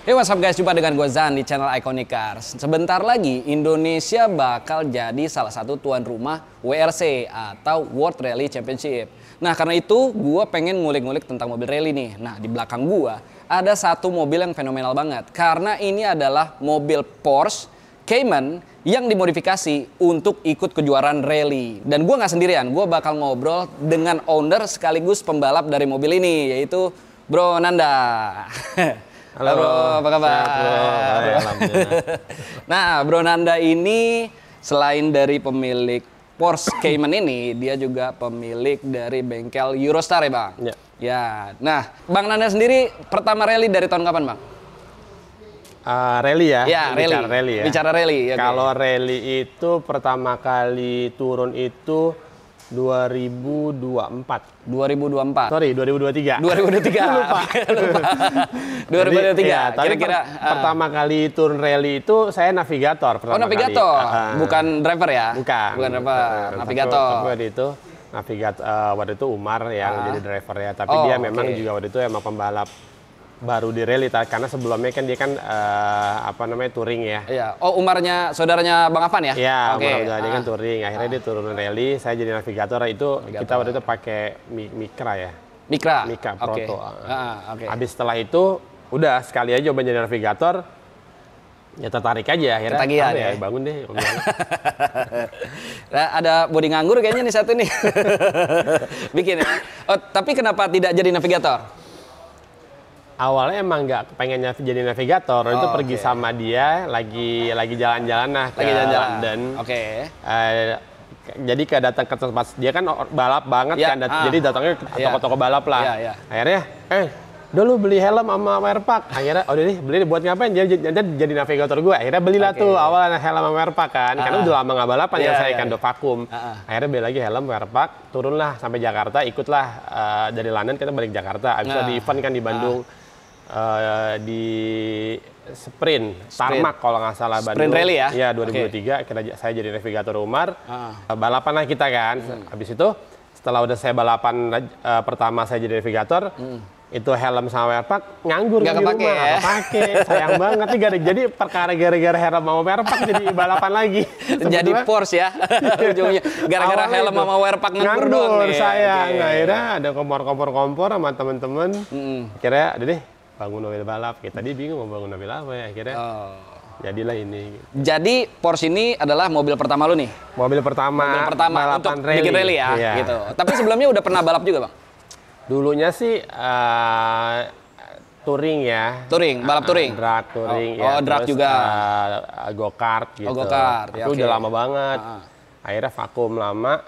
Hey, what's up guys, jumpa dengan gue Zan di channel Iconic Cars. Sebentar lagi Indonesia bakal jadi salah satu tuan rumah WRC atau World Rally Championship. Nah, karena itu gue pengen ngulik-ngulik tentang mobil rally nih. Nah, di belakang gue ada satu mobil yang fenomenal banget. Karena ini adalah mobil Porsche Cayman yang dimodifikasi untuk ikut kejuaraan rally. Dan gue nggak sendirian, gue bakal ngobrol dengan owner sekaligus pembalap dari mobil ini, yaitu Bro Nanda. Halo Bro, apa kabar? Nah, Bro Nanda ini selain dari pemilik Porsche Cayman ini, dia juga pemilik dari bengkel Eurostar ya, Bang? Ya. Ya. Nah, Bang Nanda sendiri pertama rally dari tahun kapan, Bang? Rally ya? Ya, bicara rally ya. Bicara rally. Okay. Kalau rally itu pertama kali turun itu 2024. 2024. Sorry, 2023. 2023. Lupa. 2023. Ya, tapi kira-kira pertama kali turun rally itu saya navigator. Navigator. Bukan driver ya? Bukan driver. Navigator. Tapi waktu itu navigator, waktu itu Umar yang jadi driver ya. Tapi dia memang juga waktu itu emang pembalap baru di rally, karena sebelumnya kan dia kan touring ya. Iya. Oh, Umarnya saudaranya Bang Afan ya? Iya, dia kan touring. Akhirnya dia turun rally, saya jadi navigator. Kita waktu itu pakai Micra ya. Micra Proto. Habis setelah itu udah sekali aja coba jadi navigator. Ya tertarik aja akhirnya. Ketagihan ya? Bangun deh. Nah, ada body nganggur kayaknya nih satu nih. Bikin ya. Oh, tapi kenapa tidak jadi navigator? Awalnya emang nggak pengennya jadi navigator, itu pergi sama dia lagi jalan-jalan ke London. Jadi datang ke tempat dia kan balap banget kan, jadi datangnya ke toko-toko balap lah. Akhirnya, dulu beli helm sama wear pack. Akhirnya, udah nih beli buat ngapain? Jadi navigator gue. Akhirnya belilah tuh awalnya helm sama wear pack kan, karena udah lama nggak balapan yang saya kan udah vakum. Akhirnya beli lagi helm wear pack, turunlah sampai Jakarta, ikutlah dari London kita balik Jakarta. Abis di event kan di Bandung. Di sprint tarmac kalau nggak salah, sprint rally ya? Iya, 2003 saya jadi navigator Umar. Balapan lah kita kan. Habis itu setelah udah saya balapan pertama saya jadi navigator, itu helm sama wear pack nganggur di rumah. Ya? Kepake, sayang banget nih. Jadi perkara gara-gara helm sama wear pack jadi balapan lagi. Jadi Porsche ya. Gara-gara helm sama wear pack nganggur doang nih. Sayang. Akhirnya ada kompor sama temen-temen. Akhirnya ada deh bangun mobil balap. Kita tadi bingung mau bangun mobil apa ya, akhirnya jadilah ini. Jadi Porsche ini adalah mobil pertama lu nih? Mobil pertama untuk bikin rally ya? Iya. Gitu. Tapi sebelumnya udah pernah balap juga, Bang? Dulunya sih touring ya. Touring, balap touring? Drag touring ya. Drag juga? Go-kart gitu. Go-kart, ya. Itu udah lama banget. Akhirnya vakum lama.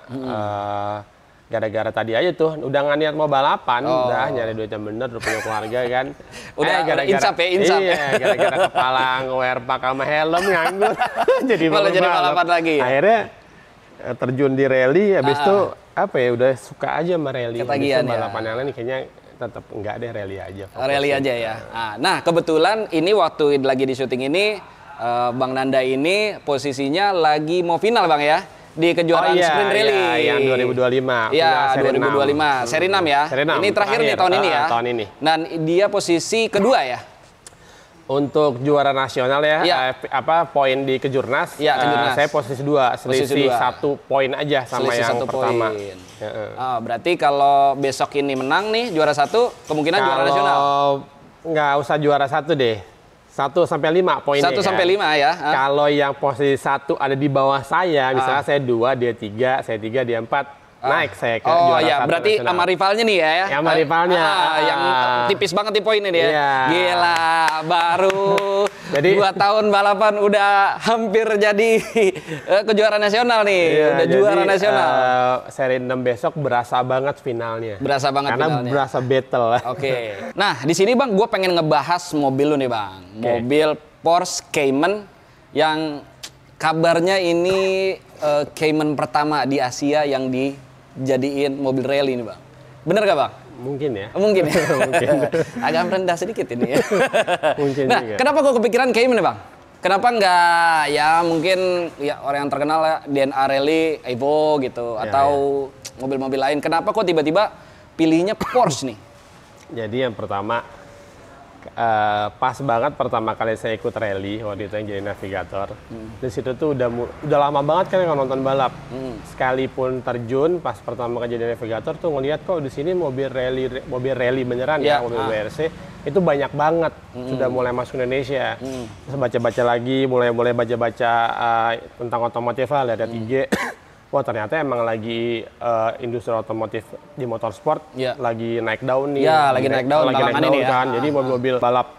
Gara-gara tadi aja tuh udah nggak niat mau balapan, udah nyari duit yang bener, udah punya keluarga kan. Udah insap ya. Iya, gara-gara kepala nge-wear pack sama helm nganggur. jadi balapan lagi ya? Akhirnya terjun di rally, habis itu udah suka aja sama rally. Ketagihan ya? Balapan yang lain kayaknya tetap enggak deh, rally aja. Rally aja ya. Nah, kebetulan ini waktu lagi di syuting ini, Bang Nanda ini posisinya lagi mau final, Bang ya? Di kejuaraan sprint rally yang 2025. Iya, 2025. Seri 6 ya. Ini terakhir nih tahun ini ya. Tahun ini. Dan dia posisi kedua ya. Untuk juara nasional ya, poin di Kejurnas. Iya, Kejurnas. Saya posisi 2, selisih 1 poin aja sama yang pertama. Berarti kalau besok ini menang nih juara 1, kemungkinan juara nasional. Nggak usah juara 1 deh. 1-5 poinnya. 1-5 ya. Kalau yang posisi 1 ada di bawah saya, misalnya saya 2, dia 3, saya 3, dia 4, naik saya ke juara 1 berarti nasional. sama rivalnya nih ya? Sama rivalnya. Yang tipis banget di poin ini ya? Iya. Gila, baru jadi 2 tahun balapan udah hampir jadi kejuaraan nasional nih. Iya, udah juara nasional. Seri 6 besok berasa banget finalnya. Berasa banget karena finalnya. Berasa battle. Nah, di sini Bang, gue pengen ngebahas mobil lu nih Bang. Mobil Porsche Cayman yang kabarnya ini Cayman pertama di Asia yang dijadiin mobil rally nih Bang. Bener gak Bang? Mungkin ya. Mungkin ya. Agak rendah sedikit ini ya. Mungkin nah, juga. Kenapa kok kepikiran Cayman nih Bang? Kenapa nggak ya mungkin ya orang yang terkenal ya DNA Rally, Evo gitu atau mobil-mobil lain? Kenapa kok tiba-tiba pilihnya Porsche nih? Jadi yang pertama pas banget pertama kali saya ikut rally waktu itu yang jadi navigator. Di situ tuh udah lama banget kan kalau nonton balap. Sekalipun terjun pas pertama kali jadi navigator tuh ngelihat kok di sini mobil rally beneran ya, mobil WRC itu banyak banget. Sudah mulai masuk Indonesia. Terus baca-baca lagi, mulai baca-baca tentang otomotif lah, lihat IG. Wah ternyata emang lagi industri otomotif di motorsport lagi naik daun nih. Ya, lagi naik daun ini kan. Jadi mobil-mobil balap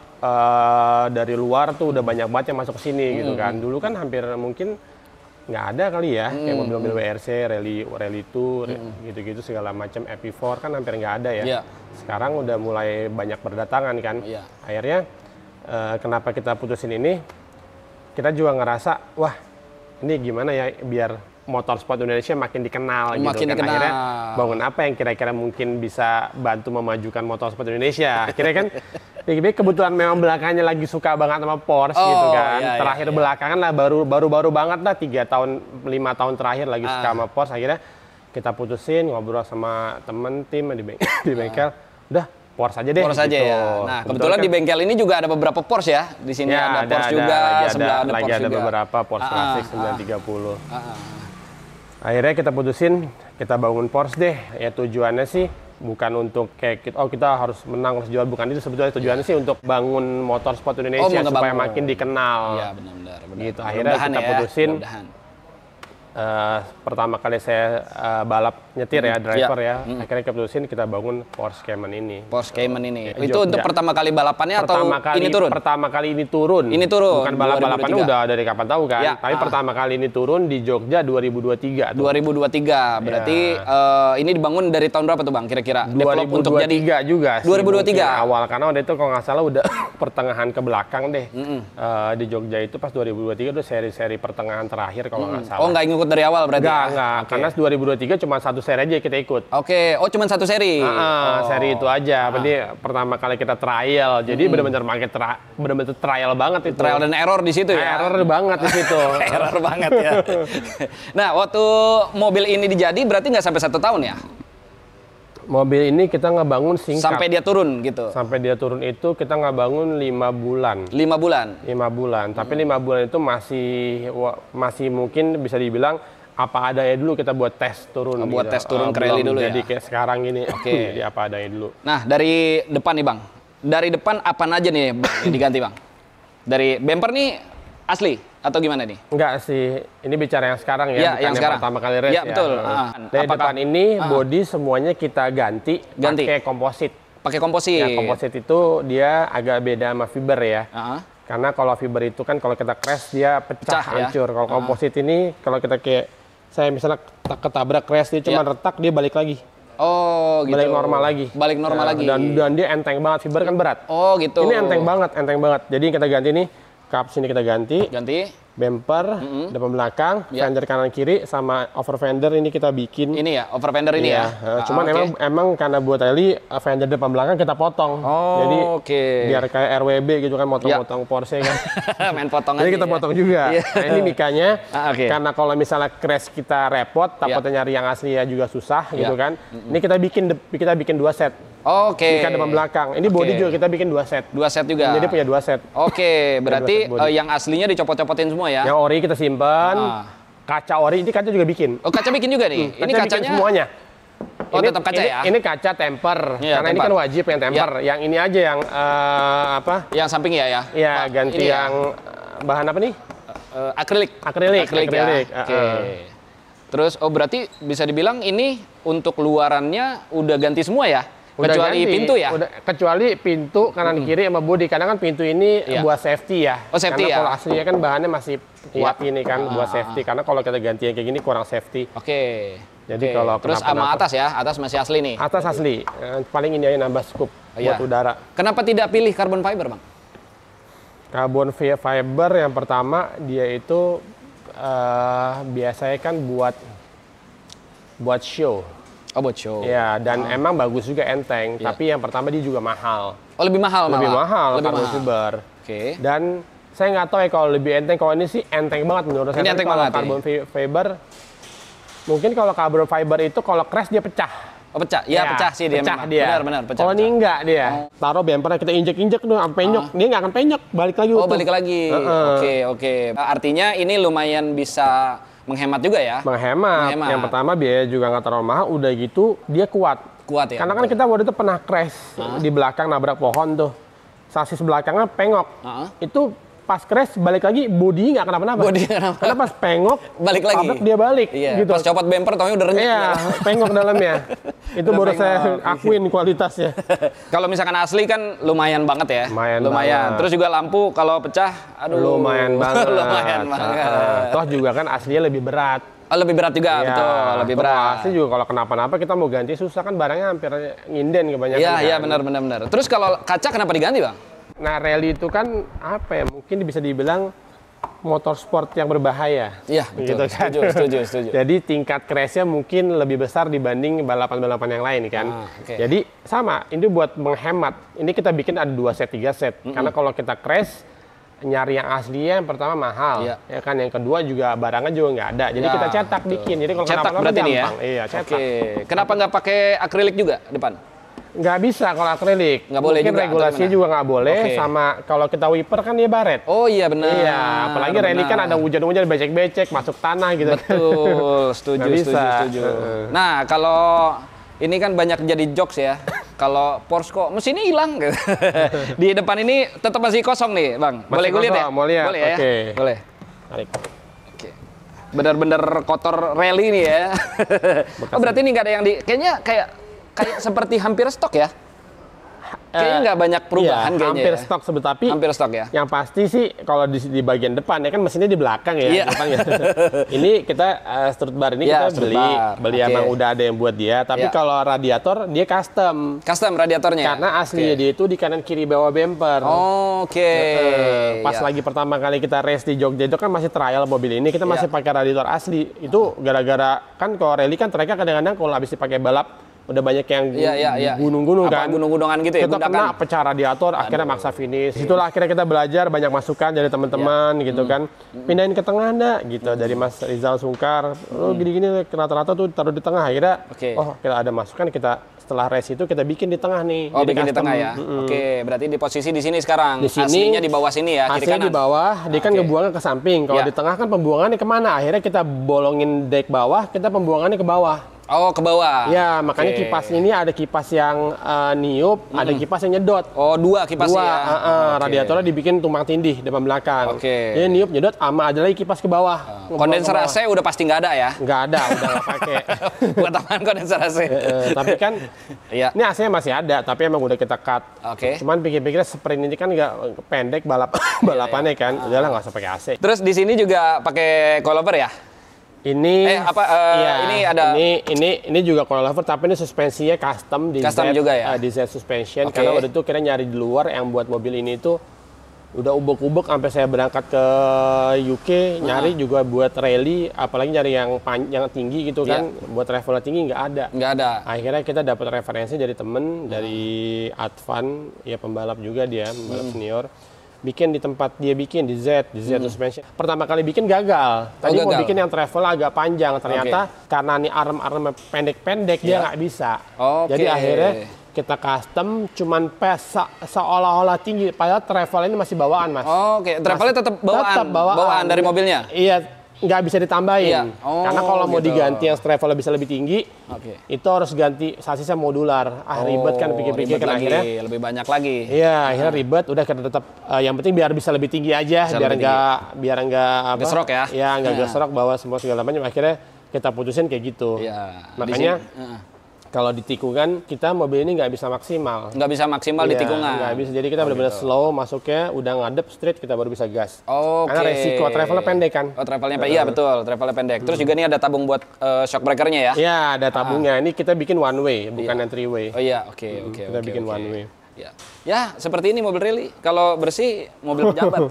dari luar tuh udah banyak banget yang masuk ke sini gitu kan. Dulu kan hampir mungkin nggak ada kali ya, kayak mobil-mobil WRC, Rally 2, gitu-gitu segala macam. EP4 kan hampir nggak ada ya. Sekarang udah mulai banyak berdatangan kan. Akhirnya kenapa kita putusin ini? Kita juga ngerasa, wah ini gimana ya biar motorsport Indonesia makin dikenal gitu kan. Akhirnya bangun apa yang kira-kira mungkin bisa bantu memajukan motorsport Indonesia. Akhirnya kan kebetulan memang belakangnya lagi suka banget sama Porsche gitu kan. Terakhir belakangan lah baru banget lah 3 tahun 5 tahun terakhir lagi suka sama Porsche. Akhirnya kita putusin ngobrol sama tim di bengkel. Udah Porsche aja deh. Porsche aja gitu. ya. Nah, kebetulan kan, di bengkel ini juga ada beberapa Porsche ya. Di sini ada Porsche juga, sebelah ada Porsche ada beberapa Porsche Classic 930. Akhirnya kita putusin, kita bangun Porsche deh. Ya tujuannya sih bukan untuk kayak kita harus menang, harus jual, bukan itu sebetulnya. Tujuannya sih untuk bangun motorsport Indonesia supaya makin dikenal. Iya benar. Gitu. Akhirnya kita putusin. Pertama kali saya balap nyetir ya, driver ya. Akhirnya kita putusin kita bangun Porsche Cayman ini. Porsche Cayman ini. Itu untuk pertama kali balapannya atau ini turun? Pertama kali ini turun. Ini turun. Bukan balapannya udah dari kapan tahu kan. Tapi pertama kali ini turun di Jogja 2023. 2023. Berarti ini dibangun dari tahun berapa tuh Bang kira-kira? 2023 juga sih. 2023 awal, karena waktu itu kalau nggak salah udah pertengahan ke belakang deh. Di Jogja itu pas 2023 itu seri-seri pertengahan terakhir kalau nggak salah. Oh nggak ikut dari awal berarti? Enggak. Karena 2023 cuma satu seri aja kita ikut. Oke. Oh cuma satu seri? Seri itu aja. Jadi pertama kali kita trial. Jadi benar-benar trial banget itu. Trial dan error di situ ya? Error banget di situ. Error banget ya. Nah waktu mobil ini dijadi berarti nggak sampai 1 tahun ya? Mobil ini kita ngebangun singkat. Sampai dia turun gitu? Sampai dia turun itu kita ngebangun 5 bulan. 5 bulan? 5 bulan. Tapi 5 bulan itu masih mungkin bisa dibilang apa adanya dulu kita buat tes turun. Buat tes turun ke rally dulu ya? Jadi kayak sekarang ini. Jadi apa adanya dulu. Nah dari depan nih Bang. Dari depan apa aja nih Bang yang diganti Bang? Dari bumper nih asli? Atau gimana nih? Enggak sih, ini bicara yang sekarang ya, yang sekarang. Pertama kali race ya. Betul. Dari depan ini body semuanya kita ganti. Pakai komposit. Pakai komposit. Ya, komposit itu dia agak beda sama fiber ya. Karena kalau fiber itu kan kalau kita crash dia pecah hancur. Kalau komposit ini kalau kita kayak saya misalnya ketabrak crash dia cuma retak dia balik lagi. Oh gitu. Balik normal lagi. Balik normal lagi. Dan dia enteng banget, fiber kan berat. Oh gitu. Ini enteng banget. Jadi kita ganti nih. Kap sini kita ganti. Bumper, depan belakang, fender kanan kiri, sama over fender ini kita bikin. Ini ya, over fender ini ya? Cuman emang karena buat rally, fender depan belakang kita potong. Jadi biar kayak RWB gitu kan, motong-motong Porsche kan. Main potongan. Jadi kita potong juga. Nah ini mikanya, karena kalau misalnya crash kita repot, takutnya nyari yang asli ya juga susah gitu kan. Ini kita bikin 2 set. Mika depan belakang. Ini body juga kita bikin 2 set. 2 set juga? Jadi punya 2 set. Berarti yang aslinya dicopot-copotin semua ya? Yang ori kita simpan. Kaca ori, ini kaca juga bikin. Oh kaca bikin juga nih? Ini kacanya? Semuanya. Oh tetap kaca ya? Ini kaca temper. Karena ini kan wajib yang temper. Yang ini aja yang apa? Yang samping ya? Iya, ganti yang bahan apa nih? Akrilik. Akrilik. Terus, berarti bisa dibilang ini untuk luarannya udah ganti semua ya? Kecuali pintu ya? Kecuali pintu kanan kiri sama bodi. Karena kan pintu ini buat safety ya. Oh safety karena ya? kalau aslinya kan bahannya masih kuat ini kan buat safety. Karena kalau kita ganti yang kayak gini kurang safety. Jadi kalau terus sama atas ya? Atas masih asli nih? Atas asli. Paling ini aja nambah scoop buat udara. Kenapa tidak pilih carbon fiber Bang? Carbon fiber yang pertama dia itu biasanya kan buat show. Buat show. Ya, dan emang bagus juga enteng. Tapi yang pertama dia juga mahal. Oh, lebih mahal Lebih mahal carbon fiber. Dan saya nggak tahu ya kalau lebih enteng. Kalau ini sih enteng banget menurut saya. Ini enteng banget. Carbon fiber, mungkin kalau carbon fiber itu kalau crash dia pecah. Oh, pecah? Iya, ya, pecah sih dia pecah memang. Dia. Benar, pecah. Kalau ini enggak dia. Taruh bempernya kita injek-injek tuh sampai penyok. Dia nggak akan penyok, balik lagi utuh. Oh, balik lagi. Oke. Artinya ini lumayan bisa menghemat juga ya? Menghemat. Yang pertama biaya juga nggak terlalu mahal, udah gitu dia kuat. Kuat ya? Karena kan kita waktu itu pernah crash di belakang nabrak pohon tuh. Sasis belakangnya pengok. Itu pas crash balik lagi bodi nggak kenapa-napa. Karena pas pengok balik lagi. Tabrak dia balik. Iya. Gitu. Pas copot bumper taunya udah renyek. Iya, pengok dalamnya. Itu baru saya akuin kualitasnya. Kalau misalkan asli kan lumayan banget ya. Lumayan. Banget. Terus juga lampu kalau pecah, aduh. Lumayan banget. Lumayan banget. Toh juga kan aslinya lebih berat. Oh, lebih berat juga, ya, betul. Lebih berat. Asli juga kalau kenapa-napa kita mau ganti susah kan barangnya hampir nginden kebanyakan. Iya, benar. Terus kalau kaca kenapa diganti, Bang? Nah, rally itu kan apa ya? Mungkin bisa dibilang motorsport yang berbahaya. Iya, betul. Gitu kan? Setuju. Jadi tingkat crash-nya mungkin lebih besar dibanding balapan-balapan yang lain kan. Jadi sama, ini buat menghemat. Ini kita bikin ada 2 set, 3 set. Karena kalau kita crash, nyari yang aslinya yang pertama mahal. Ya kan, yang kedua juga barangnya juga nggak ada. Jadi kita cetak bikin. Jadi kalau cetak berarti ini ya? Iya, cetak. Kenapa nggak pakai akrilik juga depan? Nggak bisa kalau akrilik. Nggak boleh mungkin juga. Regulasinya juga nggak boleh. Sama kalau kita wiper kan dia baret. Oh iya benar. Iya, apalagi rally kan ada hujan-hujan becek-becek masuk tanah gitu. Betul, setuju. Nah, kalau ini kan banyak jadi jokes ya. Kalau Porsche kok mesinnya hilang gitu. Di depan ini tetap masih kosong nih, Bang. Boleh gue lihat ya? Mau lihat? Boleh ya? Boleh. Tarik. Oke. Bener-bener kotor rally nih ya. Oh, berarti ini nggak ada yang kayaknya kayak seperti hampir stok ya? Kayaknya nggak banyak perubahan kayaknya. Hampir stok tapi hampir stok ya. Yang pasti sih kalau di bagian depan ya kan mesinnya di belakang ya. Ini kita strut bar ini kita beli emang udah ada yang buat dia. Tapi kalau radiator dia custom. Custom radiatornya. Karena aslinya dia itu di kanan kiri bawah bumper. Pas lagi pertama kali kita race di Jogja itu kan masih trial mobil ini kita masih pakai radiator asli. Itu gara-gara kan kalau rally kan mereka kadang-kadang kalau habis dipakai balap udah banyak yang gunung-gunung kan. Gunung-gunungan gitu ya. Kita kena pecah radiator, akhirnya maksa finish. Itulah akhirnya kita belajar banyak masukan dari teman-teman gitu kan. Pindahin ke tengah enggak gitu dari Mas Rizal Sungkar. Oh gini-gini rata-rata tuh taruh di tengah akhirnya. Oh kita ada masukan kita setelah race itu kita bikin di tengah nih. Oh bikin di tengah ya. Oke, berarti di posisi di sini sekarang. Di sini, aslinya di bawah sini ya. Aslinya di bawah, dia kan ngebuangnya ke samping. Kalau di tengah kan pembuangannya kemana? Akhirnya kita bolongin dek bawah, kita pembuangannya ke bawah. Oh, ke bawah. Ya, makanya kipasnya ini ada kipas yang niup, ada kipas yang nyedot. Oh, 2 kipasnya ya? Radiatornya dibikin tumpang tindih depan belakang. Jadi niup, nyedot, sama ada lagi kipas ke bawah. Kondenser AC udah pasti nggak ada ya? Nggak ada, udah nggak pakai. Buat apaan kondenser AC? Tapi kan, ini AC-nya masih ada, tapi emang udah kita cut. Cuman pikir-pikir sprint ini kan nggak pendek balapannya kan, udahlah nggak usah pakai AC. Terus di sini juga pakai coilover ya? Ini ini ada ini juga coilover tapi ini suspensinya custom di juga ya? Di Z suspension karena waktu itu kita nyari di luar yang buat mobil ini tuh udah ubek-ubek sampai saya berangkat ke UK nyari juga buat rally apalagi nyari yang tinggi gitu kan buat travel tinggi nggak ada. Akhirnya kita dapat referensi dari temen dari Advan ya pembalap juga dia pembalap senior. Bikin di tempat dia bikin di Z suspension. Pertama kali bikin gagal. Tadi mau bikin yang travel agak panjang. Ternyata karena nih arm-armnya pendek-pendek dia nggak bisa. Jadi akhirnya kita custom cuman seolah-olah tinggi. Padahal travel ini masih bawaan mas. Travelnya tetap bawaan dari mobilnya? Iya. Nggak bisa ditambahin. Karena kalau mau diganti yang travel bisa lebih tinggi, itu harus ganti sasisnya modular. Ribet kan pikir-pikir kan akhirnya. Lebih banyak lagi. Iya, akhirnya ribet. Udah kita tetap yang penting biar bisa lebih tinggi aja, biar nggak gesrok ya. Iya, nggak gesrok bawa semua segala macam. Akhirnya kita putusin kayak gitu. Makanya kalau di tikungan kita mobil ini nggak bisa maksimal. Nggak bisa maksimal di tikungan. Nggak bisa. Jadi kita benar-benar slow masuknya, udah ngadep straight kita baru bisa gas. Karena resiko travelnya pendek kan. Travelnya pendek. Iya betul, travelnya pendek. Terus juga ini ada tabung buat shock breakernya ya? Iya, ada tabungnya. Ini kita bikin one way, bukan yang three way. Oke. Kita bikin one way. Ya, seperti ini mobil rally. Kalau bersih, mobil pejabat.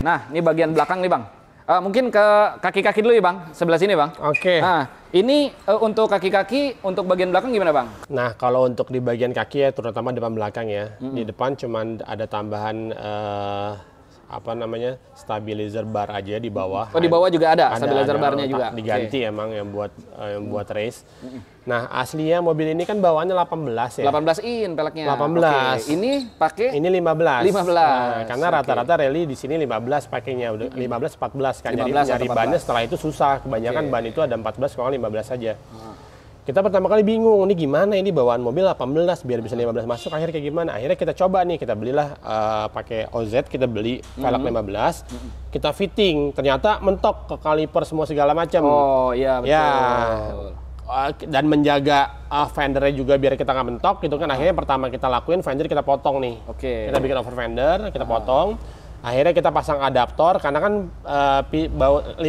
Nah, ini bagian belakang nih Bang. Mungkin ke kaki-kaki dulu ya Bang, sebelah sini Bang. Nah, ini untuk kaki-kaki, untuk bagian belakang gimana Bang? Nah, kalau untuk di bagian kaki ya, terutama depan belakang ya. Di depan cuman ada tambahan apa namanya stabilizer bar aja di bawah. Oh, di bawah juga ada stabilizer barnya juga. Diganti emang yang buat race. Nah, aslinya mobil ini kan bawaannya 18 ya. 18 in peleknya. 18. Ini pakai ini 15. 15. Nah, karena rata-rata rally di sini 15 pakainya udah 15 14 kan. Jadi nyari bannya setelah itu susah. Kebanyakan ban itu ada 14 kalau 15 saja. Kita pertama kali bingung, ini gimana ini bawaan mobil 18 biar bisa 15 masuk, akhirnya kayak gimana? Akhirnya kita coba nih, kita belilah pakai OZ, kita beli velg 15, kita fitting, ternyata mentok ke kaliper semua segala macam. Oh iya betul. Ya, dan menjaga fendernya juga biar kita nggak mentok gitu kan. Akhirnya pertama kita lakuin, fender kita potong nih. Kita bikin over fender, kita potong. Akhirnya kita pasang adaptor karena kan 15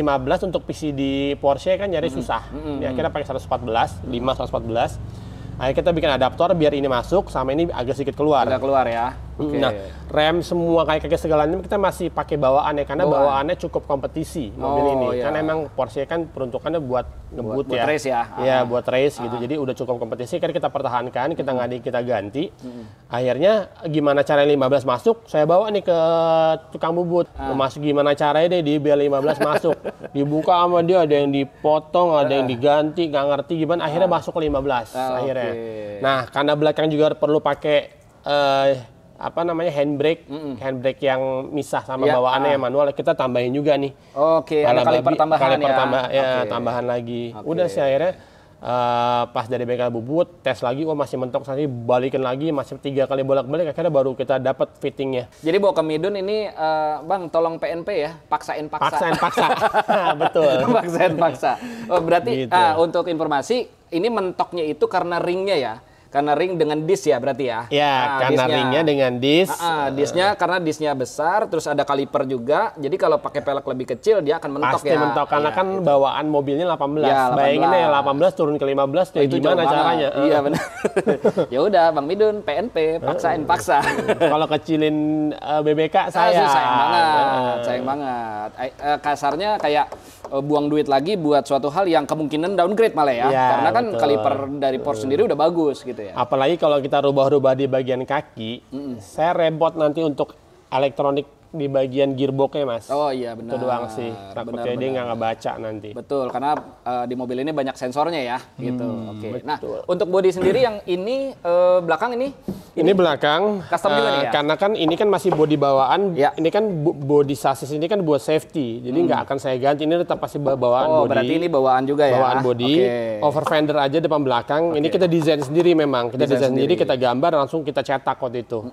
untuk PCD Porsche kan nyari susah. Ya, kita pakai 114, 114. Akhirnya kita bikin adaptor biar ini masuk sama ini agak sedikit keluar. Agak keluar ya. Nah, rem semua kayak segalanya kita masih pakai bawaannya karena bawaannya cukup kompetisi mobil ini. Kan emang Porsche kan peruntukannya buat ngebut ya. Buat race ya. Iya, buat race gitu. Jadi udah cukup kompetisi kan kita pertahankan, kita ganti. Akhirnya gimana cara 15 masuk? Saya bawa nih ke tukang bubut. Masuk gimana caranya deh di biar 15 masuk. Dibuka sama dia, ada yang dipotong, ada yang diganti, nggak ngerti gimana. Akhirnya masuk ke 15 akhirnya. Nah, karena belakang juga perlu pakai apa namanya handbrake yang misah sama bawaannya yang manual, kita tambahin juga nih. Ada kaliper tambahan tambahan lagi. Udah sih akhirnya pas dari bengkel bubut tes lagi, masih mentok, nanti balikin lagi, masih 3 kali bolak-balik, akhirnya baru kita dapat fittingnya. Jadi bawa ke Midun ini Bang, tolong PNP ya, paksain paksa. Betul. Paksa. Oh, berarti gitu. Untuk informasi ini mentoknya itu karena ringnya ya. Karena ring dengan disk ya berarti ya? Ya, karena ringnya dengan disk. Disknya karena disknya besar, terus ada kaliper juga. Jadi kalau pakai pelek lebih kecil dia akan mentok. Pasti mentok karena kan bawaan mobilnya 18. Bayangin ya 18 turun ke 15 tuh itu gimana caranya? Iya benar. Ya udah Bang Midun PNP, paksa. Kalau kecilin BBK sayang banget. Kasarnya kayak buang duit lagi buat suatu hal yang kemungkinan downgrade malah ya. Karena kan kaliper dari Porsche sendiri udah bagus gitu ya. Apalagi kalau kita rubah-rubah di bagian kaki, saya repot nanti untuk elektronik di bagian gearboxnya, Mas. Oh iya benar. Itu doang sih. Takutnya dia nggak ngebaca nanti. Betul, karena di mobil ini banyak sensornya ya, gitu. Nah, untuk bodi sendiri yang ini belakang ini belakang. Custom juga nih ya? Karena kan ini kan masih bodi bawaan. Ini kan bodi sasis ini kan buat safety. Jadi nggak akan saya ganti. Ini tetap pasti bawaan bodi. Oh, berarti ini bawaan juga ya? Bawaan bodi. Over fender aja depan belakang. Ini kita desain sendiri memang. Kita desain sendiri, kita gambar, langsung kita cetak waktu itu.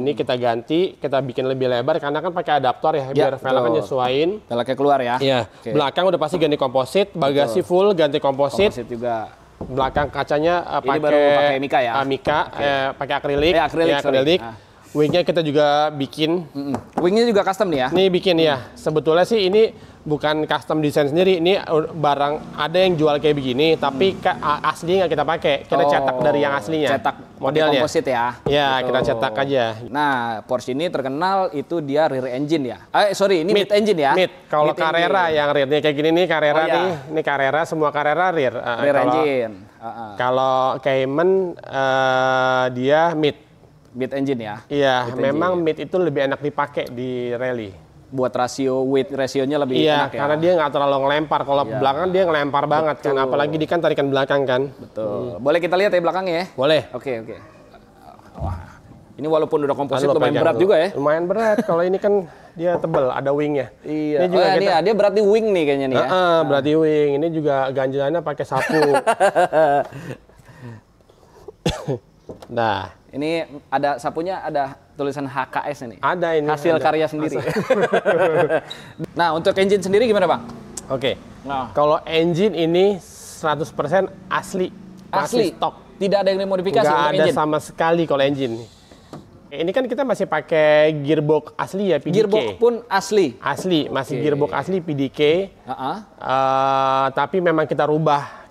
Ini kita ganti, kita bikin lebih lebar karena kan pakai adaptor ya, biar velgnya nyesuaiin. Velgnya keluar ya? Iya. Belakang udah pasti ganti komposit, bagasi full ganti komposit. Komposit juga. Belakang kacanya pakai Mika ya? Pakai akrilik. Wingnya kita juga bikin. Wingnya juga custom nih ya? Nih bikin ya. Sebetulnya sih ini bukan custom desain sendiri. Ini barang ada yang jual kayak begini, tapi asli nggak kita pakai. Kita cetak dari yang aslinya. Cetak modelnya. Komposit ya? Ya, kita cetak aja. Nah, Porsche ini terkenal itu dia rear engine ya? Ini mid engine ya? Mid. Kalau Carrera yang rearnya kayak gini nih, Carrera nih. Ini Carrera, semua Carrera rear. Rear engine. Kalau Cayman dia mid. Mid engine ya? Iya, memang mid itu lebih enak dipakai di rally. Buat weight rasionya lebih enak ya? Karena dia nggak terlalu ngelempar. Kalau belakang dia ngelempar banget kan, apalagi dia kan tarikan belakang kan. Betul. Boleh kita lihat ya belakangnya ya? Boleh. Oke. Wah, ini walaupun udah komposit lumayan berat juga ya? Lumayan berat. Kalau ini kan dia tebel, ada wingnya. Iya. Ini juga dia berat di wing nih kayaknya nih ya? Berat di wing. Ini juga ganjelannya pakai sapu. Nah, ini ada sapunya, ada tulisan HKS ini. Ada ini. Hasil karya sendiri. Nah, untuk engine sendiri gimana, Bang? Oke. Kalau engine ini 100% asli. Asli? Stok. Tidak ada yang dimodifikasi untuk engine? Nggak ada sama sekali kalau engine. Ini kan kita masih pakai gearbox asli ya, PDK. Gearbox pun asli? Asli, masih gearbox asli PDK. Tapi memang kita rubah.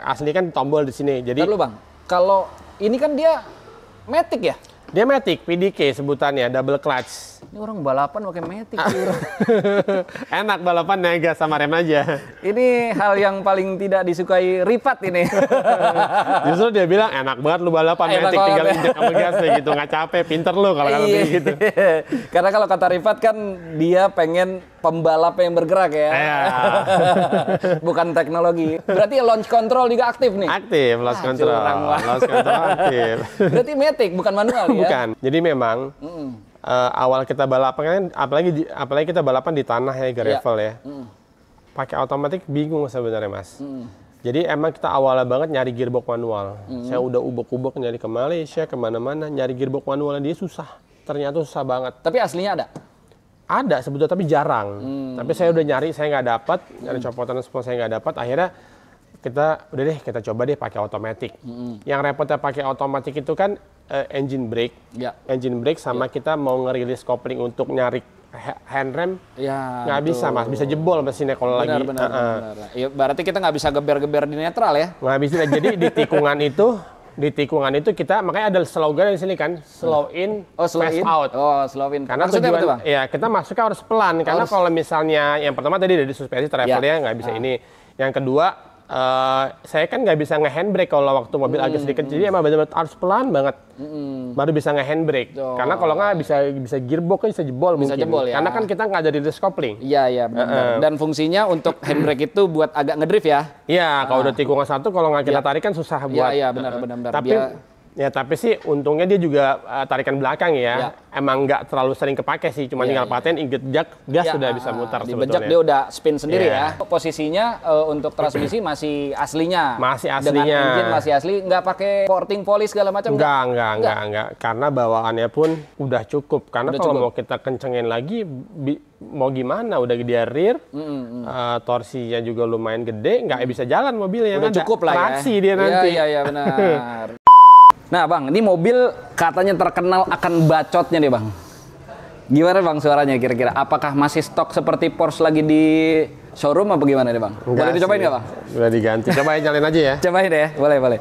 Asli kan tombol di sini. Jadi, lalu Bang, kalau ini kan dia matic ya? Dia matic, PDK sebutannya, double clutch. Ini orang balapan pakai Matic. Enak balapan naik gas sama rem aja. Ini hal yang paling tidak disukai Rifat ini. Justru dia bilang enak banget lu balapan Matic, tinggal injek sama gas deh gitu, nggak capek, pinter lu kalau kata dia gitu. Karena kalau kata Rifat kan dia pengen pembalap yang bergerak ya. Bukan teknologi. Berarti launch control juga aktif nih? Aktif, launch control. Launch control aktif. Berarti Matic bukan manual ya? Bukan. Jadi memang awal kita balapan kan, apalagi kita balapan di tanah ya, gravel ya. Pakai otomatis bingung sebenarnya Mas. Jadi emang kita awalnya banget nyari gearbox manual. Saya udah ubek-ubek nyari ke Malaysia, kemana-mana, nyari gearbox manualnya dia susah. Ternyata susah banget. Tapi aslinya ada? Ada sebetulnya, tapi jarang. Tapi saya udah nyari, saya nggak dapat. Nyari copotan semua saya nggak dapat. Akhirnya kita coba deh pakai otomatis. Yang repotnya pakai otomatis itu kan engine brake. Engine brake sama kita mau ngerilis kopling untuk nyari handrem, nggak bisa Mas, bisa jebol mesinnya kalau lagi. Benar. Ya, berarti kita nggak bisa geber-geber di netral ya? Nggak bisa. Jadi di tikungan itu kita, makanya ada slogan di sini kan, slow in, fast out. Oh, slow in. Karena tujuan, ya kita masuknya harus pelan. Karena kalau misalnya yang pertama tadi dari suspensi travelnya nggak bisa ini. Yang kedua, saya kan nggak bisa nge-handbrake kalau waktu mobil agak sedikit, jadi emang benar-benar harus pelan banget, baru bisa nge-handbrake. Karena kalau nggak bisa gearbox bisa jebol mungkin. Jebol, ya. Karena kan kita nggak ada di release coupling. Iya benar. Dan fungsinya untuk handbrake itu buat agak ngedrift ya? Iya, kalau udah tikungan satu kalau nggak kita tarik kan susah buat. Iya benar. Tapi sih untungnya dia juga tarikan belakang ya. Emang nggak terlalu sering kepake sih, cuma tinggal paten, injek gas sudah bisa mutar sebetulnya. Dibejak dia udah spin sendiri ya. Posisinya untuk transmisi masih aslinya. Masih aslinya. Dengan engine masih asli, nggak pakai porting polish segala macam? Enggak. Karena bawaannya pun udah cukup. Karena kalau mau kita kencengin lagi, mau gimana? Udah dia rear, torsinya juga lumayan gede, nggak bisa jalan mobilnya. Udah cukup lah ya. Traksi dia nanti. Iya benar. Nah Bang, ini mobil katanya terkenal akan bacotnya nih Bang. Gimana Bang suaranya kira-kira? Apakah masih stok seperti Porsche lagi di showroom apa gimana nih Bang? Boleh dicobain nggak Bang? Udah diganti, cobain nyalain aja ya. Cobain deh, boleh.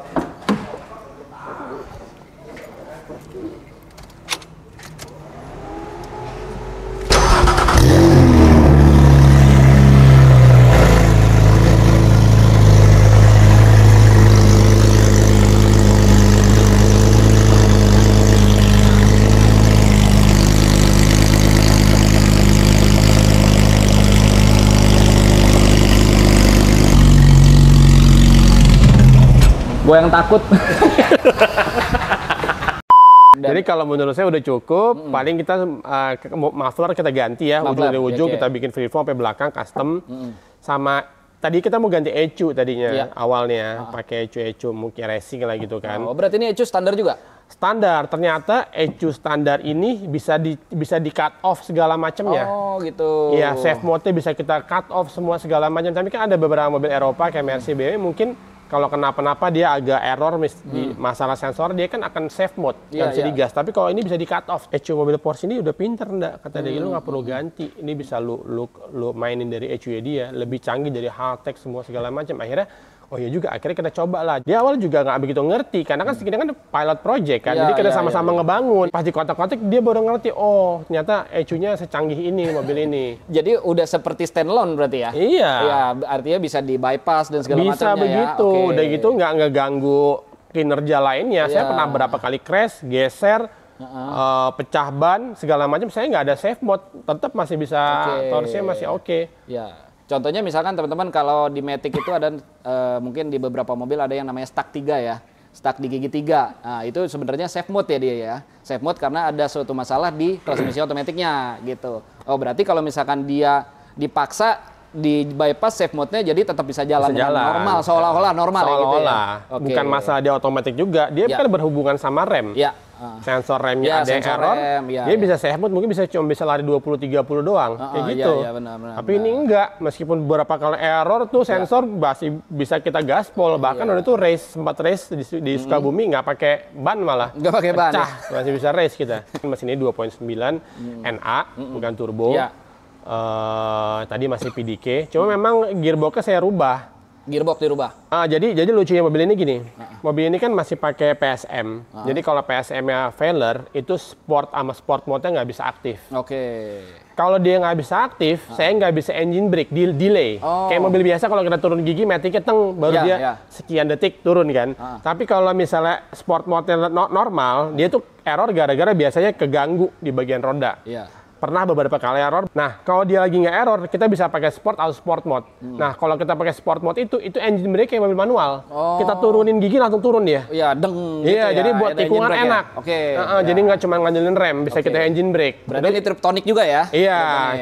Gue yang takut. Jadi kalau menurut saya udah cukup, paling kita muffler kita ganti ya, ujung dari ujung kita bikin freeform sampai belakang custom. Sama tadi kita mau ganti ECU tadinya awalnya, pakai ECU mungkin racing lah gitu kan. Oh, berarti ini ECU standar juga? Standar, ternyata ECU standar ini bisa di cut off segala macamnya. Oh gitu. Iya, safe mode-nya bisa kita cut off semua segala macam. Tapi kan ada beberapa mobil Eropa kayak Mercy, BMW mungkin kalau kenapa-napa dia agak error di masalah sensor, dia kan akan safe mode, nggak bisa digas. Tapi kalau ini bisa di cut off. ECU mobil Porsche ini udah pinter ndak, kata dia, lu nggak perlu ganti. Ini bisa lu mainin dari ECU-nya dia, lebih canggih dari Haltech semua segala macam. Akhirnya, oh iya juga, akhirnya kita coba lah. Dia awal juga nggak begitu ngerti, karena kan segini kan pilot project kan, jadi kita sama-sama ngebangun. Pas di kotak-kotak dia baru ngerti, oh ternyata ECU-nya secanggih ini mobil ini. Jadi udah seperti standalone berarti ya? Iya. Iya, artinya bisa di bypass dan segala macamnya ya? Bisa begitu, udah gitu nggak ngeganggu kinerja lainnya. Saya pernah berapa kali crash, geser, pecah ban, segala macam, saya nggak ada safe mode, tetap masih bisa, torsinya masih oke. Ya. Contohnya misalkan teman-teman kalau di Matic itu ada mungkin di beberapa mobil ada yang namanya stuck 3 ya. Stuck di gigi 3. Nah, itu sebenarnya safe mode ya dia ya. Safe mode karena ada suatu masalah di transmisi otomatiknya gitu. Oh, berarti kalau misalkan dia dipaksa di bypass safe mode-nya jadi tetap bisa jalan normal, seolah-olah normal ya gitu ya. Bukan masalah dia otomatis juga, dia kan berhubungan sama rem. Sensor remnya ada error, dia bisa safe mode, mungkin cuma bisa lari 20-30 doang, kayak gitu. Benar, tapi ini enggak, meskipun beberapa kali error tuh sensor masih bisa kita gaspol, bahkan waktu itu sempat race di Sukabumi nggak pakai ban malah, nggak pakai ban, masih bisa race kita. Mesin ini 2.9 NA, bukan turbo. Tadi masih PDK, cuma memang gearboxnya saya rubah. Gearbox dirubah. Jadi lucunya mobil ini gini. Mobil ini kan masih pakai PSM. Jadi kalau PSM-nya failure, itu sport sama sport mode-nya nggak bisa aktif. Oke. Kalau dia nggak bisa aktif, saya nggak bisa engine brake, delay. Kayak mobil biasa kalau kita turun gigi, metiknya teng, baru dia sekian detik turun kan. Tapi kalau misalnya sport mode normal, dia tuh error gara-gara biasanya keganggu di bagian roda. Pernah beberapa kali error. Nah, kalau dia lagi nggak error, kita bisa pakai sport atau sport mode. Nah, kalau kita pakai sport mode itu engine brake kayak mobil manual. Kita turunin gigi langsung turun dia. Iya, deng. Iya, gitu jadi buat tikungan enak. Jadi nggak cuma ngandelin rem, bisa kita engine brake. Berarti ini Triptonic juga ya? Iya,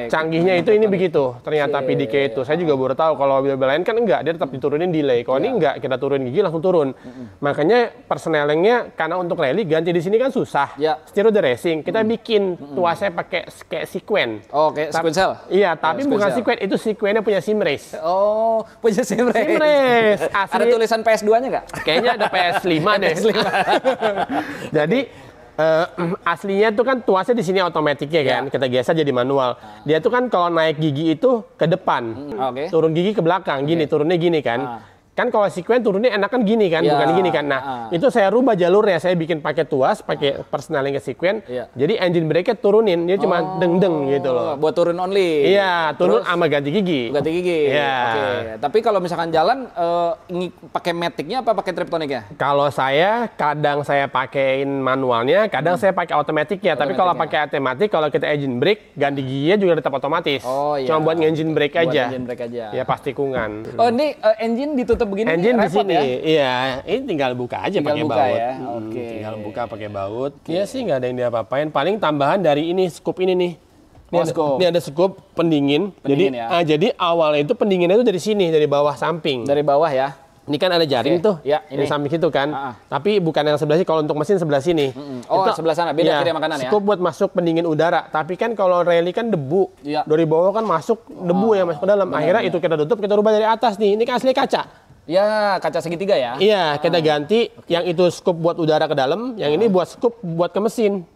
canggihnya itu ini begitu. Ternyata PDK itu. Saya juga baru tahu kalau mobil lain kan enggak, dia tetap diturunin delay. Kalau ini enggak, kita turunin gigi langsung turun. Makanya persnelingnya karena untuk rally ganti di sini kan susah. Setir udah racing, kita bikin tuasnya pakai kayak sekuen. Oh, kayak sequential? Iya, tapi bukan sekuen, itu sekuennya punya Simrace. Oh, punya Simrace. Simrace. Ada tulisan PS2-nya nggak? Kayaknya ada PS5 deh. Jadi, aslinya tuh kan tuasnya di sini otomatiknya kan, kita geser jadi manual. Dia tuh kan kalau naik gigi itu ke depan, turun gigi ke belakang, gini, turunnya gini kan. Kan kalau sekuen turunnya enak kan gini kan, bukan gini kan. Nah, itu saya rubah jalurnya, saya bikin pakai tuas, pakai persneling ke sekuen. Jadi engine brake-nya turunin, dia cuma deng-deng gitu loh. Buat turun only. Iya, turun sama ganti gigi. Ganti gigi. Oke. Tapi kalau misalkan jalan, pakai matic-nya apa pakai Triptonic-nya? Kalau saya, kadang saya pakein manualnya, kadang saya pakai otomatiknya. Tapi kalau pakai automatic, kalau kita engine brake, ganti giginya juga tetap otomatis. Cuma buat engine brake aja. Engine brake aja. Ya pasti tikungan. Oh, ini engine ditutup begini engine di sini ya? Iya, ini tinggal buka aja pakai baut. Ya? Tinggal buka pakai baut. Iya sih nggak ada yang dia-apain. Paling tambahan dari ini scoop ini nih. Ini ada scoop pendingin. Jadi awalnya itu pendinginnya itu dari sini, dari bawah samping. Dari bawah ya? Ini kan ada jaring tuh, di samping situ kan. Tapi bukan yang sebelah sini, kalau untuk mesin sebelah sini. Oh, itu, sebelah sana, beda kiri makanan ya? Scoop buat masuk pendingin udara. Tapi kan kalau rally kan debu. Dari bawah kan masuk debu yang masuk ke dalam. Akhirnya itu kita tutup, kita rubah dari atas nih. Ini kan asli kaca. Ya, kaca segitiga ya? Iya, kita ganti yang itu scoop buat udara ke dalam, yang ini buat scoop buat ke mesin.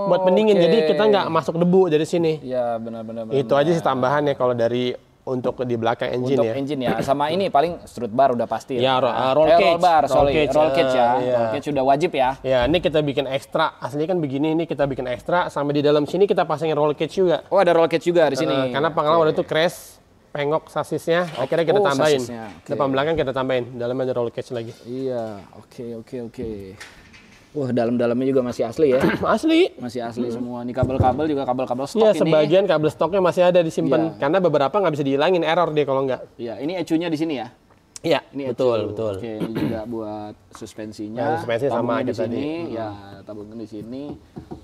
Buat pendingin, jadi kita nggak masuk debu dari sini. Iya, benar-benar. Itu aja sih tambahannya kalau dari untuk di belakang engine untuk engine ya. Sama ini paling strut bar udah pasti ya. Roll cage. Roll cage ya. Roll cage sudah wajib ya. Ya, ini kita bikin ekstra. Aslinya kan begini, ini kita bikin ekstra. Sampai di dalam sini kita pasangin roll cage juga. Oh, ada roll cage juga di sini. Karena pengalaman waktu itu crash, pengok sasisnya, akhirnya kita tambahin. Depan belakang kita tambahin. Dalamnya ada roll cage lagi. Iya, oke. Wah, dalam-dalamnya juga masih asli ya? Asli. Masih asli semua. Ini kabel-kabel juga kabel-kabel stok ini. Iya, sebagian kabel stoknya masih ada disimpan. Karena beberapa nggak bisa dihilangin, error dia kalau nggak. Iya, ini ecunya di sini ya? Iya, ini betul. Oke, ini juga buat suspensinya. Suspensi sama di kita sini. Ya, tabungan di sini.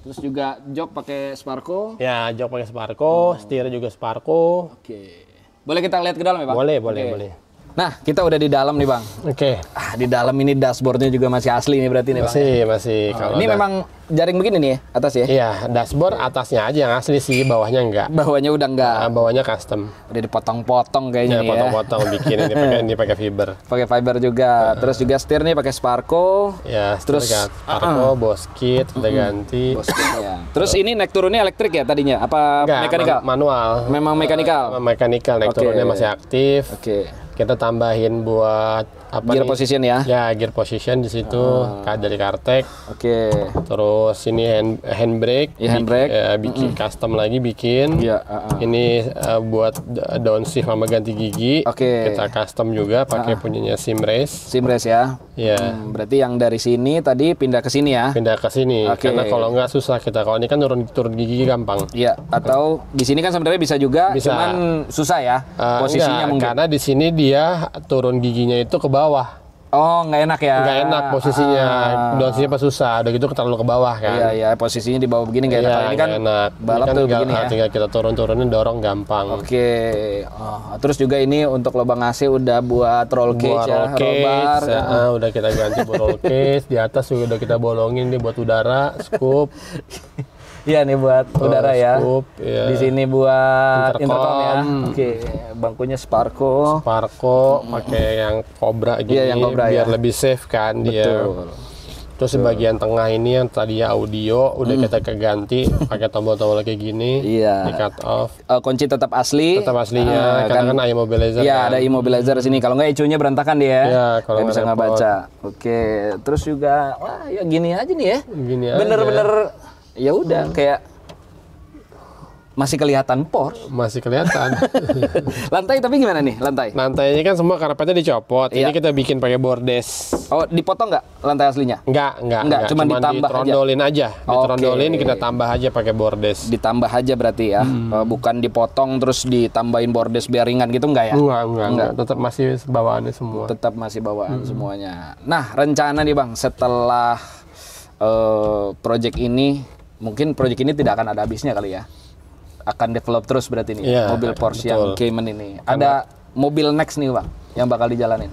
Terus juga jok pakai Sparco. Ya, jok pakai Sparco, setir juga Sparco. Oke. Boleh kita lihat ke dalam ya, Bang? Boleh. Nah, kita udah di dalam nih, Bang. Oke. Di dalam ini dashboardnya juga masih asli nih berarti nih, Bang. Masih. Ini memang jaring begini nih atas ya? Iya, dashboard atasnya aja yang asli sih, bawahnya enggak. Bawahnya udah enggak. Bawahnya custom. Udah dipotong-potong kayaknya ya. Potong-potong bikin ini pakai fiber. Pakai fiber juga. Terus juga setir nih pakai Sparco. Ya, terus Sparco, Boskit kita ganti. Ya. Terus ini naik turunnya elektrik ya tadinya? Apa mekanikal? Manual. Memang mekanikal. Mekanikal, naik turunnya masih aktif. Kita tambahin buat gear position ya? Ya, gear position di situ dari Kartek. Terus ini handbrake. Ya, handbrake. Bikin custom lagi bikin. Ini buat downshift sama ganti gigi. Kita custom juga pakai punyanya Simrace. Simrace ya? Iya. Berarti yang dari sini tadi pindah ke sini ya? Pindah ke sini. Karena kalau nggak susah kita. Kalau ini kan turun gigi gampang. Iya. Atau di sini kan sebenarnya bisa juga. Cuman susah ya posisinya mungkin. Karena di sini dia turun giginya itu ke bawah. Oh, nggak enak ya? Nggak enak posisinya, dosisnya pas susah. Udah gitu terlalu ke bawah kan? Iya, posisinya di bawah begini nggak enak. Ini kan enak. Balap kan tuh begini ya? Tinggal kita turunin, dorong gampang. Terus juga ini untuk lubang AC udah buat roll cage ya? Roll bar. Udah kita ganti buat roll cage. Di atas juga udah kita bolongin nih buat udara, scoop. Iya nih buat udara ya. Scoop, ya. Di sini buat intercom ya. Bangkunya Sparco pakai yang Cobra gini. Yang Cobra, biar lebih safe kan dia. Terus di bagian tengah ini yang tadinya audio udah kita keganti pakai tombol-tombol kayak gini. Di cut off. Kunci tetap asli. Tetap aslinya. Karena kan immobilizer. Iya, ada immobilizer sini. Kalau nggak ECU-nya berantakan dia. Iya, kalau bisa nggak baca. Oke. Terus juga, wah ya gini aja nih ya. Gini aja. Bener-bener ya udah kayak masih kelihatan Porsche. Masih kelihatan. Lantai tapi gimana nih lantai? Lantainya kan semua karpetnya dicopot. Ini kita bikin pakai bordes. Oh, dipotong nggak lantai aslinya? Enggak. Cuma ditambah ditrondolin aja. Ditrondolin kita tambah aja pakai bordes. Ditambah aja berarti ya. Bukan dipotong terus ditambahin bordes biar ringan gitu enggak ya? Enggak. Tetap masih bawaannya semua. Tetap masih bawaan semuanya. Nah, rencana nih Bang, setelah project ini, mungkin project ini tidak akan ada habisnya kali ya. Akan develop terus berarti nih mobil Porsche yang Cayman ini. Ada mobil next nih Bang yang bakal dijalanin.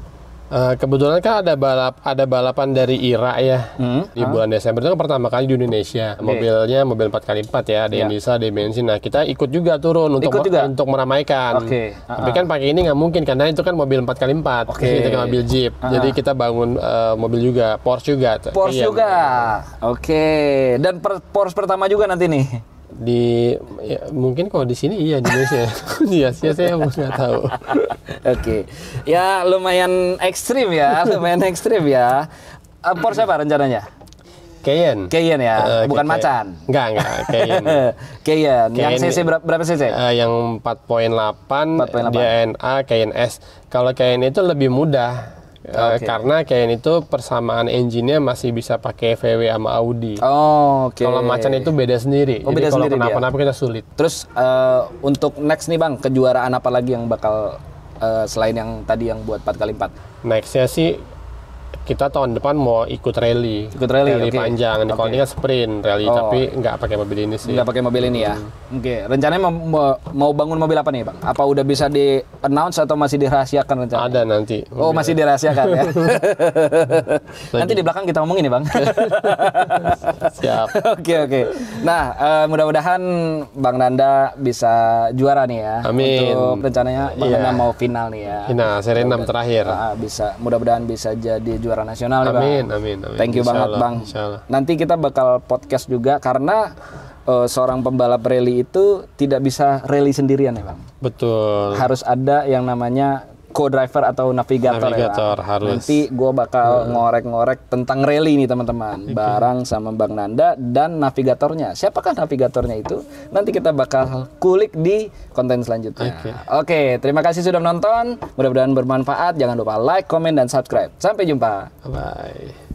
Kebetulan kan ada balapan dari IRA ya di bulan Desember itu kan pertama kali di Indonesia. Mobilnya mobil 4x4 ya, ada yang diesel, ada yang bensin. Nah kita ikut juga turun untuk meramaikan. Tapi kan pakai ini nggak mungkin karena itu kan mobil 4x4. Itu kan mobil Jeep. Jadi kita bangun mobil juga, Porsche juga. Porsche juga. Dan Porsche pertama juga nanti nih. Mungkin kalau di sini iya di Indonesia. Di Asia saya nggak tahu. Ya lumayan ekstrim ya, Porsche apa rencananya? Cayenne ya, bukan Macan. Enggak, Cayenne. Cayenne. Yang cc berapa cc? Yang 4.8 DNA Cayenne S. Kalau Cayenne itu lebih mudah. Karena Cayenne itu persamaan engine-nya masih bisa pakai VW sama Audi. Kalau Macan itu beda sendiri. Jadi kalau kenapa-napa kita sulit. Terus untuk next nih Bang, kejuaraan apa lagi yang bakal selain yang tadi yang buat 4x4? Nextnya sih kita tahun depan mau ikut rally panjang. Kalau ini kan sprint rally, tapi nggak pakai mobil ini sih. Nggak pakai mobil ini ya. Rencananya mau bangun mobil apa nih Bang? Apa udah bisa di announce atau masih dirahasiakan rencananya? Ada nanti. Masih dirahasiakan ya. Nanti di belakang kita ngomongin nih Bang. Siap. Oke. Nah, mudah-mudahan Bang Nanda bisa juara nih ya. Amin. Untuk rencananya Bang Nanda mau final nih ya. Final seri 6 terakhir. Mudah-mudahan bisa jadi juara nasional nih Bang. Amin. Thank you banget Bang. Nanti kita bakal podcast juga karena seorang pembalap rally itu tidak bisa rally sendirian ya Bang. Betul. Harus ada yang namanya co-driver atau navigator ya. Harus. Nanti gue bakal ngorek-ngorek tentang rally nih teman-teman. Bareng sama Bang Nanda dan navigatornya. Siapakah navigatornya itu? Nanti kita bakal kulik di konten selanjutnya. Oke, terima kasih sudah menonton. Mudah-mudahan bermanfaat. Jangan lupa like, komen, dan subscribe. Sampai jumpa. Bye.